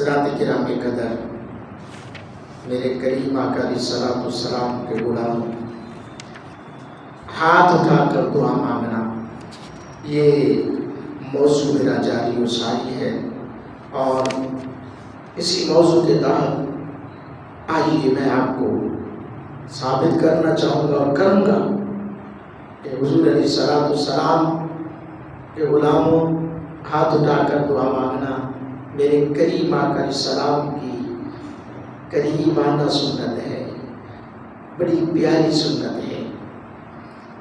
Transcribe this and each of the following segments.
حضرات کرام قدر، میرے کریم آقا علیہ الصلوۃ والسلام کے غلاموں، ہاتھ اٹھا کر دعا مانگنا، یہ موضوع میرا جاری و ساری ہے، اور اسی موضوع کے تحت آئیے میں آپ کو ثابت کرنا چاہوں گا اور کروں گا کہ حضور علیہ الصلوۃ والسلام کے غلاموں، ہاتھ اٹھا کر دعا مانگنا میرے کریم آقا علیہ السلام کی کریمانہ سنت ہے، بڑی پیاری سنت ہے۔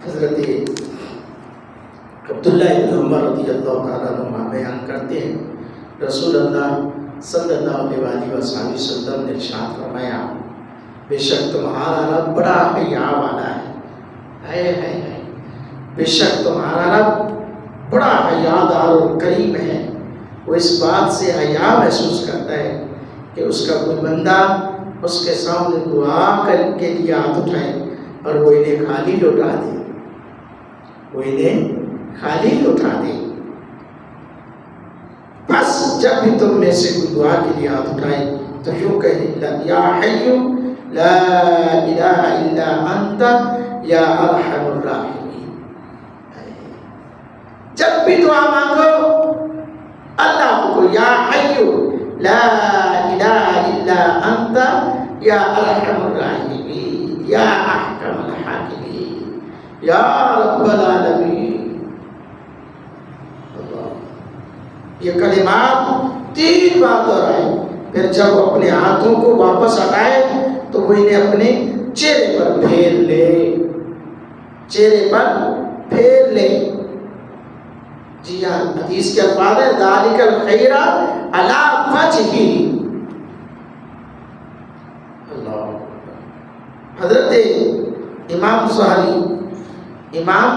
حضرت عبداللہ ابن عمر رضی اللہ تعالیٰ عنہ بیان کرتے ہیں، رسول اللہ صلی اللہ علیہ وآلہ وسلم نے ارشاد فرمایا، بے شک تمہارا رب بڑا حیا والا ہے، بے شک تمہارا رب بڑا حیادار اور کریم ہے۔ وہ اس بات سے حیا محسوس کرتا ہے کہ اس کا کوئی بندہ اس کے سامنے دعا کر کے لیے ہاتھ اٹھائے اور وہ انہیں خالی لوٹا دے، بس جب بھی تم میں سے کوئی دعا کے لیے ہاتھ اٹھائے تو یوں کہے، یا حی لا الہ الا انت یا ارحم الراحمین۔ جب بھی دعا مانگو اللہ کو، یا حی لا الہ الا انت یا ارحم الراحمین یا احکم الحاکمین یا رب العالمین۔ یہ کلمات 3 بار دہرائے، پھر جب اپنے ہاتھوں کو واپس ہٹائے تو وہ انہیں اپنے چہرے پر پھیر لے۔ جی ہاں، حدیث کے الفاظ ہے، ذالک الخیر علی وجہ۔ اللہ، حضرت امام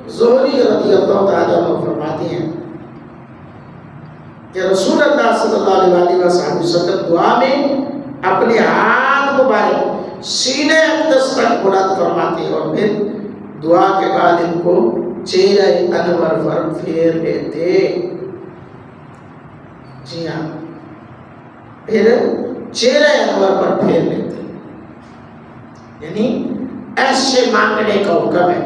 زہری رضی اللہ تعالیٰ عنہ فرماتے ہیں کہ رسول اللہ صلی اللہ علیہ وسلم دعا میں اپنے ہاتھ مبارک سینے اقدس تک بلند فرماتے ہیں اور پھر دعا کے بعد ان کو چہرہ انور پر پھیر لیتے۔ جی ہاں، پھر چہرہ انور پر پھیر لیتے، یعنی ایسے مانگنے کا حکم ہے،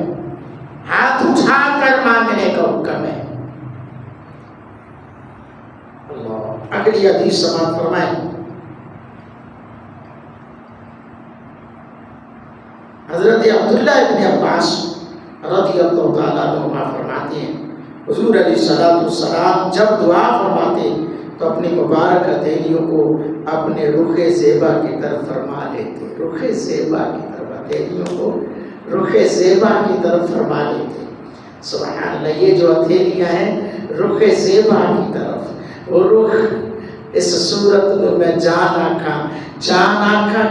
ہاتھ اٹھا کر مانگنے کا حکم ہے۔ اللہ، اگلی حدیث سماعت فرمائیں۔ حضرت عبداللہ ابن عباس رضی اللہ تعالیٰ عنہ فرماتے ہیں، حضور علیہ الصلوۃ والسلام جب دعا فرماتے تو اپنی مبارک ہتھیلیوں کو اپنے رخ زیبا کی طرف فرما لیتے، رخ زیبا کی طرف، ہتھیلیوں کو رخ زیبا کی طرف فرما لیتے۔ سبحان اللہ، یہ جو ہتھیلیاں ہیں رخ زیبا کی طرف، وہ رخ اس صورت میں جان آکھاں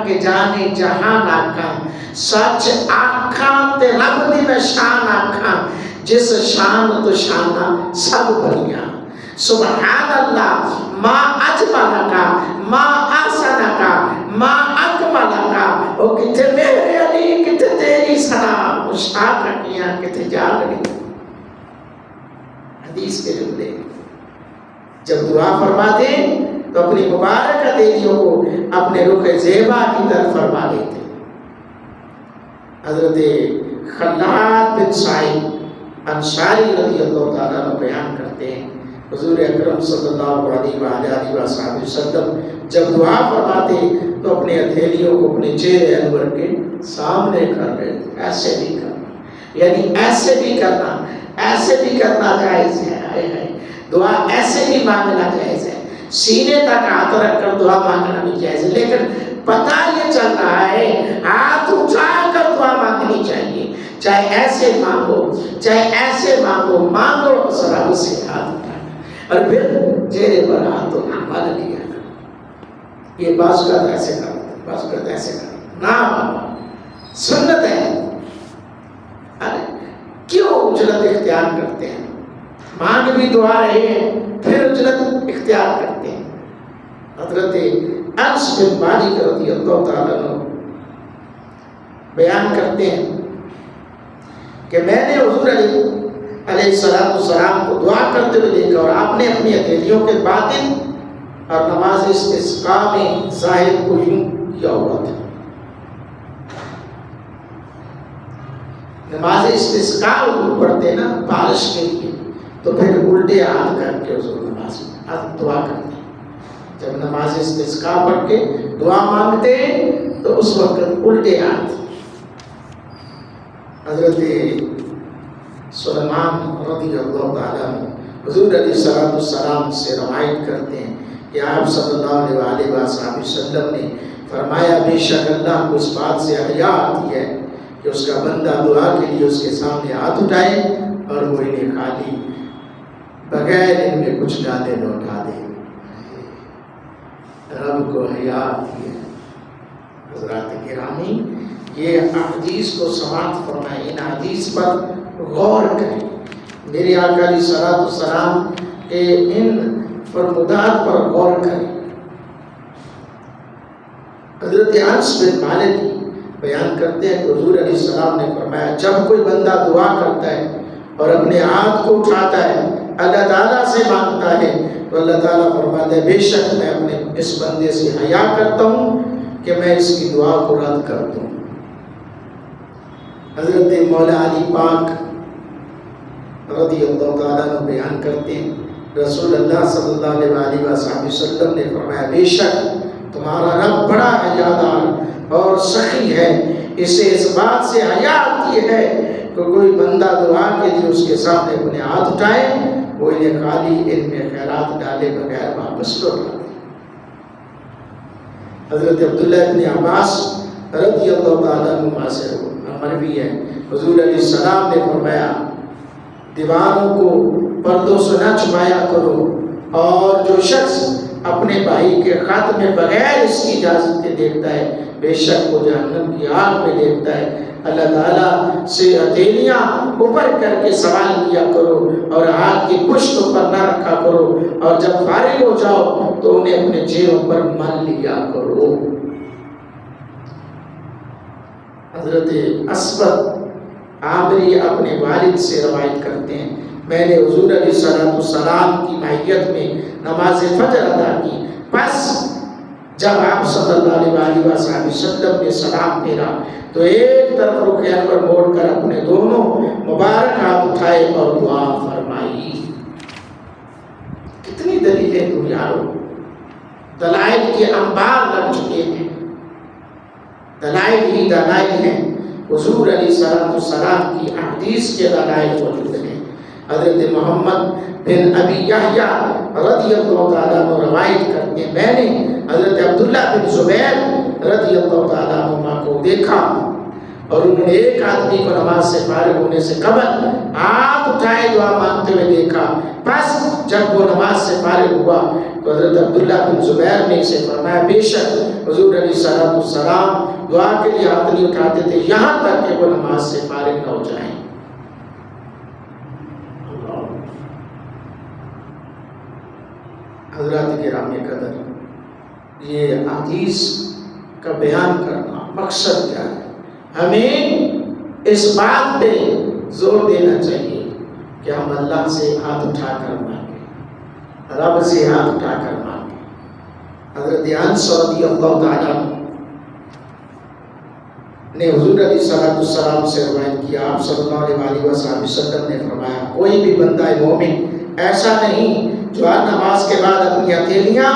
کہ جانے جہان آکھاں، سچ آکھاں تے رب دی میں شان آکھاں، جس شان تو شانہ سب بنیاں۔ سبحان اللہ، ما اجمل کا، ما احسن کا، ما اکمل کا، او کتے میرے علی کتے تیری سنا، مشاکہ کیا کتے جا لگی۔ حدیث کے جملے جب دعا فرماتے تو اپنی مبارک ہتھیلیوں کو اپنے رخ زیبا کی طرف فرما لیتے۔ حضرت خلاد بن سعید انصاری رضی اللہ تعالیٰ عنہ بیان کرتے ہیں، حضور اکرم صلی اللہ علیہ وآلہ وسلم جب دعا فرماتے تو اپنے ہتھیلیوں کو اپنے چہرے انور کے سامنے کر لیتے۔ ایسے بھی کرنا، یعنی ایسے بھی کرنا جائز ہے، دعا ایسے بھی مانگنا جائز ہے، سینے تک ہاتھ رکھ کر دعا مانگنا بھی جائز ہے، لیکن پتہ یہ چل رہا ہے ہاتھ اٹھا کر دعا مانگنی چاہیے، چاہے ایسے مانگو، مانگو سراب سے ہاتھ اٹھا کر اور پھر چہرے پر ہاتھ مال لیا کر۔ یہ بعض کا ایسے کرنا نہ مانگو، سنت ہے۔ کیوں اجرت اختیار کرتے ہیں؟ مانگ بھی دعا رہے ہیں پھر اجرت اختیار کرتے ہیں۔ حضرت انس بن مالک رضی اللہ تعالیٰ عنہ بیان کرتے ہیں کہ میں نے حضور علیہ السلام کو دعا کرتے ہوئے دیکھا اور آپ نے اپنی ہتھیلیوں کے باطن اور نماز استسقاء میں ظاہر کو یوں کیا ہوا تھا. نماز استسقاء حضور پڑھتے نا بارش کے لیے تو پھر الٹے ہاتھ کر کے حضور نماز دعا کرتے. جب نماز استسقاء پڑھ کے دعا مانگتے تو اس وقت الٹے ہاتھ. حضرت سلیمان رضی اللہ تعالیٰ عنہ حضور علیہ السلام سے روایت کرتے ہیں کہ آپ صلی اللہ علیہ وسلم نے فرمایا بے شک اللہ کو اس بات سے حیا آتی ہے کہ اس کا بندہ دعا کے لیے اس کے سامنے ہاتھ اٹھائے اور وہ انہیں خالی بغیر ان میں کچھ ڈالے لوٹا دے. رب کو حیا آتی ہے. حضرات گرامی یہ حدیث کو سماعت فرمائیں، ان حدیث پر غور کریں. میرے آقا علیہ الصلوۃ والسلام کے ان فرمودات پر غور کریں. حضرت انس بن مالک بیان کرتے ہیں کہ حضور علیہ السلام نے فرمایا جب کوئی بندہ دعا کرتا ہے اور اپنے ہاتھ کو اٹھاتا ہے اللہ تعالیٰ سے مانگتا ہے تو اللہ تعالیٰ فرماتا ہے بے شک میں اپنے اس بندے سے حیا کرتا ہوں کہ میں اس کی دعا کو رد کر دوں. حضرت مولا علی پاک رضی اللہ تعالیٰ عنہ بیان کرتے ہیں رسول اللہ صلی اللہ علیہ وسلم نے فرمایا بے شک تمہارا رب بڑا حیادار اور سخی ہے، اسے اس بات سے حیا آتی ہے کہ کوئی بندہ دعا کے لیے اس کے سامنے اپنے ہاتھ اٹھائے وہ انہیں خالی ان میں خیرات ڈالے بغیر واپس لوٹا دے. حضرت عبداللہ ابن عباس رضی اللہ تعالیٰ عنہ سے مروی ہے حضور علیہ السلام نے فرمایا دیواروں کو پردوں سے نہ چھپایا کرو اور جو شخص اپنے بھائی کے خط میں بغیر اس کی اجازت کے دیکھتا ہے بے شک وہ جہنم کی آگ میں دیکھتا ہے. اللہ تعالیٰ سے ہتھیلیاں اوپر کر کے سوال کیا کرو اور ہاتھ کی پشت پر نہ رکھا کرو اور جب فارغ ہو جاؤ تو انہیں اپنے چہروں پر مل لیا کرو. حضرت اسود عامری اپنے والد سے روایت کرتے ہیں میں نے حضور علیہ السلام کی معیت میں نماز فجر ادا کی، پس جب آپ صلی اللہ علیہ وسلم نے سلام پھیرا تو ایک طرف رخ انور موڑ کر اپنے دونوں مبارک ہاتھ اٹھائے اور دعا فرمائی. کتنی دلیلیں تو یارو، دلائل کے انبار لگ چکے ہیں. دلائل ہی دلائل ہیں، حضور علیہ السلام کی احادیث کے دلائل موجود ہیں. حضرت محمد بن ابی یحییٰ رضی اللہ تعالیٰ عنہ روایت کرتے ہیں میں نے حضرت عبداللہ بن زبیر رضی اللہ تعالیٰ عنہ کو دیکھا اور انہوں نے ایک آدمی کو نماز سے فارغ ہونے سے قبل ہاتھ اٹھائے دعا مانگتے ہوئے دیکھا. بس جب وہ نماز سے فارغ ہوا تو حضرت عبداللہ بن زبیر نے اسے فرمایا بے شک حضور علیہ السلام دعا کے لیے ہاتھ نہیں اٹھاتے تھے یہاں تک کہ وہ نماز سے فارغ نہ ہو جائیں. حضرات کرام قدر یہ حدیث کا بیان کرنا مقصد کیا ہے؟ ہمیں اس بات پہ زور دینا چاہیے کہ ہم اللہ سے ہاتھ اٹھا کر مانگیں، رب سے ہاتھ اٹھا کر مانگیں. حضرت انس رضی اللہ تعالیٰ نے حضور علیہ السلام سے روایت کیا آپ صلی اللہ علیہ وسلم نے فرمایا کوئی بھی بندہ مومن ایسا نہیں جو ہر نماز کے بعد اپنی ہتھیلیاں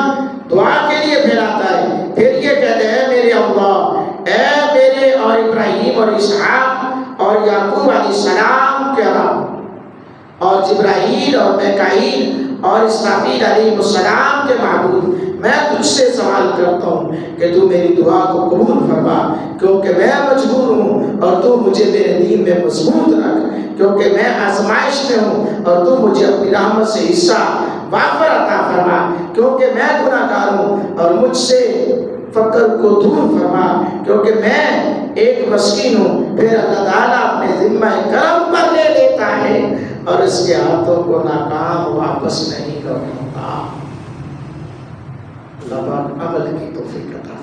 دعا کے لیے پھیلاتا ہے پھر یہ کہتے ہیں میرے اللہ اے میرے اور ابراہیم اور اسحاق اور یعقوب علیہ السلام کے رب اور جبرائیل اور میکائیل اور اسرافیل علیہ السلام کے معبود میں تجھ سے سوال کرتا ہوں کہ تو میری دعا کو قبول فرما کیونکہ میں مجبور ہوں اور تو مجھے میرے دین میں مضبوط رکھ کیونکہ میں آزمائش میں ہوں اور تو مجھے اپنی رحمت سے حصہ وافر عطا فرما کیونکہ میں گناہ گار ہوں اور مجھ سے فقر کو دور فرما کیونکہ میں ایک مسکین ہوں. پھر اللہ تعالیٰ اپنے ذمہ کرم پر لے لیتا ہے اور اس کے ہاتھوں کو ناکام واپس نہیں لوٹاتا. اللہ پاک عمل کی توفیق عطا